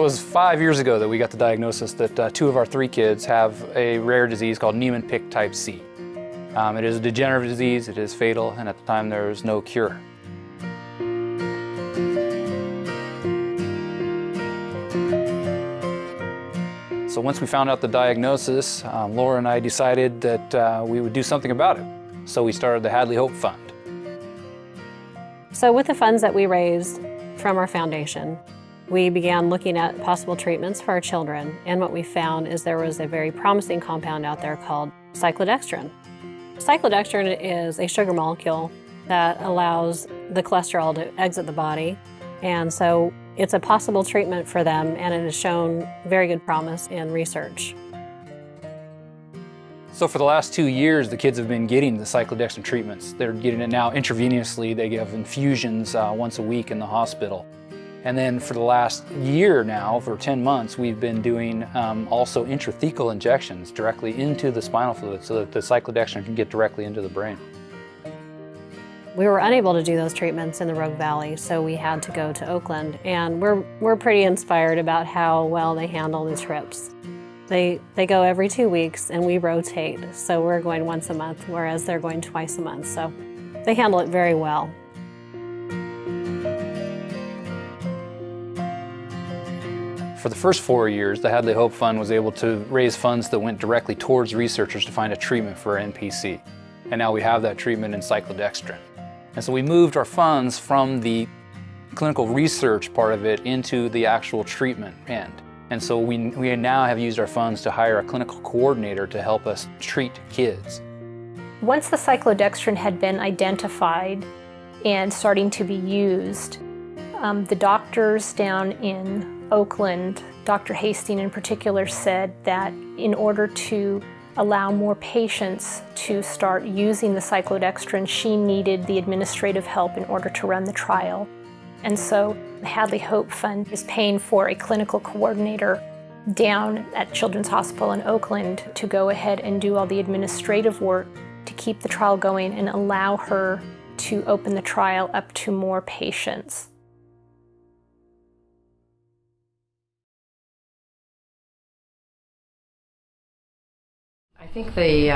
was 5 years ago that we got the diagnosis that 2 of our 3 kids have a rare disease called Niemann-Pick type C. It is a degenerative disease, it is fatal, and at the time there is no cure. So once we found out the diagnosis, Laura and I decided that we would do something about it. So we started the Hadley Hope Fund. So with the funds that we raised from our foundation, we began looking at possible treatments for our children, and what we found is there was a very promising compound out there called cyclodextrin. Cyclodextrin is a sugar molecule that allows the cholesterol to exit the body, and so it's a possible treatment for them, and it has shown very good promise in research. So for the last 2 years, the kids have been getting the cyclodextrin treatments. They're getting it now intravenously. They have infusions once a week in the hospital. And then for the last year now, for 10 months, we've been doing also intrathecal injections directly into the spinal fluid so that the cyclodextrin can get directly into the brain. We were unable to do those treatments in the Rogue Valley, so we had to go to Oakland, and we're pretty inspired about how well they handle the trips. They go every 2 weeks, and we rotate, so we're going once a month, whereas they're going twice a month, so they handle it very well. For the first 4 years, the Hadley Hope Fund was able to raise funds that went directly towards researchers to find a treatment for NPC. And now we have that treatment in cyclodextrin. And so we moved our funds from the clinical research part of it into the actual treatment end. And so we now have used our funds to hire a clinical coordinator to help us treat kids. Once the cyclodextrin had been identified and starting to be used, the doctors down in Oakland, Dr. Hastings in particular, said that in order to allow more patients to start using the cyclodextrin, she needed the administrative help in order to run the trial. And so the Hadley Hope Fund is paying for a clinical coordinator down at Children's Hospital in Oakland to go ahead and do all the administrative work to keep the trial going and allow her to open the trial up to more patients. I think the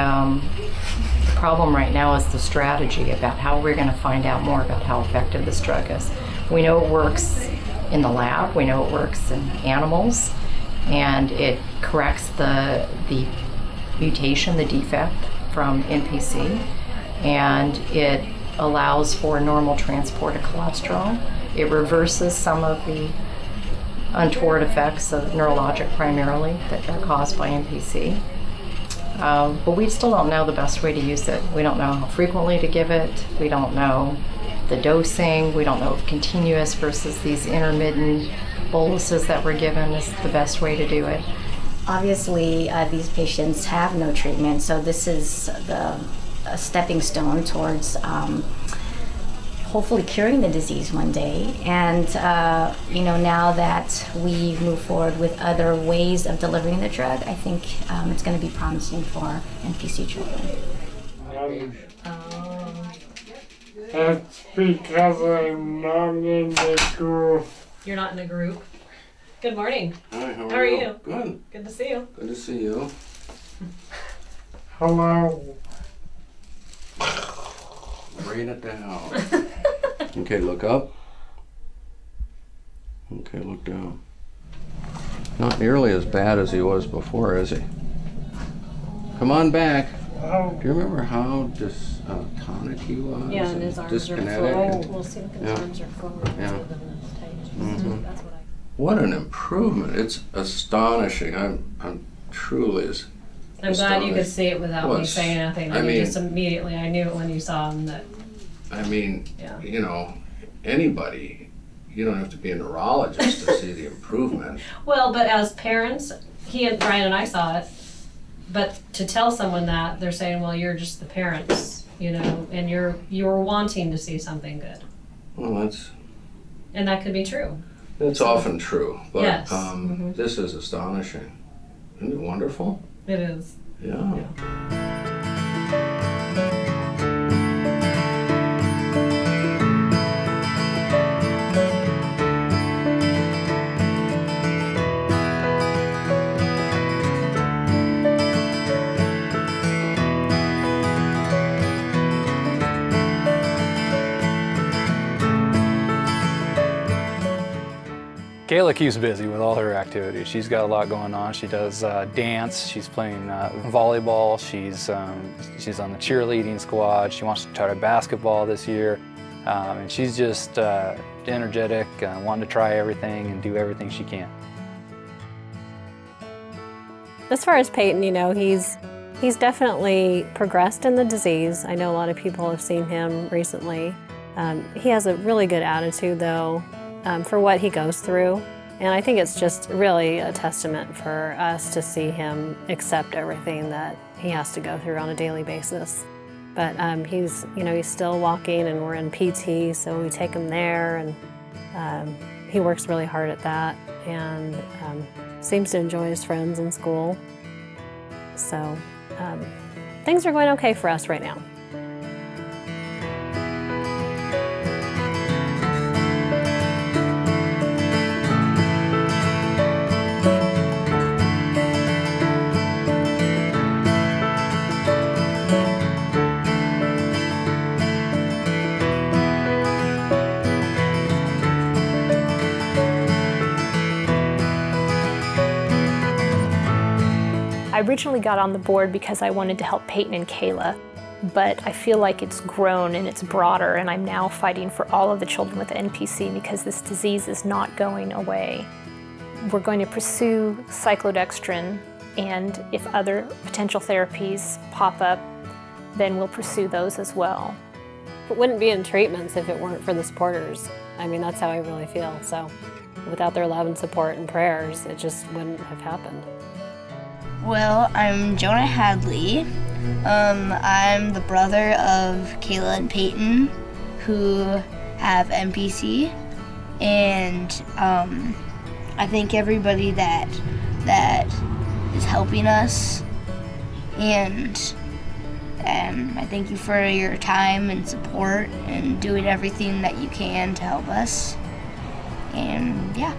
problem right now is the strategy about how we're going to find out more about how effective this drug is. We know it works in the lab, we know it works in animals, and it corrects the mutation, the defect from NPC, and it allows for normal transport of cholesterol. It reverses some of the untoward effects of neurologic primarily that are caused by NPC. But we still don't know the best way to use it. We don't know how frequently to give it. We don't know the dosing. We don't know if continuous versus these intermittent boluses that we're given is the best way to do it. Obviously, these patients have no treatment, so this is the stepping stone towards hopefully curing the disease one day. And you know, now that we've moved forward with other ways of delivering the drug, I think it's going to be promising for NPC children. That's because I'm not in the group. You're not in a group? Good morning. Hi, how are you? Good. Good to see you. Good to see you. Hello. Bring it down. Okay, look up. Okay, look down. Not nearly as bad as he was before, is he? Come on back. Oh. Do you remember how tonic he was? Yeah, and his arms dyskinetic? are forward. We'll see if his Yeah. arms are forward. Yeah. Mm-hmm. That's what I... What an improvement. It's astonishing. I'm truly I'm glad you could see it without me saying anything. I mean, just immediately, I knew it when you saw him that... I mean, yeah. You know, anybody, you don't have to be a neurologist to see the improvement. Well, but as parents, Brian and I saw it, but to tell someone that, they're saying, well, you're just the parents, you know, and you're wanting to see something good. Well, and that could be true. It's often true, but yes. This is astonishing. Isn't it wonderful? It is. Yeah. Kayla keeps busy with all her activities. She's got a lot going on. She does dance, she's playing volleyball, she's on the cheerleading squad, she wants to try basketball this year, and she's just energetic, wanting to try everything and do everything she can. As far as Peyton, you know, he's definitely progressed in the disease. I know a lot of people have seen him recently. He has a really good attitude, though, for what he goes through. And I think it's just really a testament for us to see him accept everything that he has to go through on a daily basis. But he's still walking, and we're in PT, so we take him there, and he works really hard at that, and seems to enjoy his friends in school. So things are going okay for us right now. I originally got on the board because I wanted to help Peyton and Kayla, but I feel like it's grown and it's broader, and I'm now fighting for all of the children with NPC because this disease is not going away. We're going to pursue cyclodextrin, and if other potential therapies pop up, then we'll pursue those as well. It wouldn't be in treatments if it weren't for the supporters. I mean, that's how I really feel. So without their love and support and prayers, it just wouldn't have happened. Well, I'm Jonah Hadley. I'm the brother of Kayla and Peyton, who have NPC, and I thank everybody that is helping us, and I thank you for your time and support and doing everything that you can to help us, and yeah.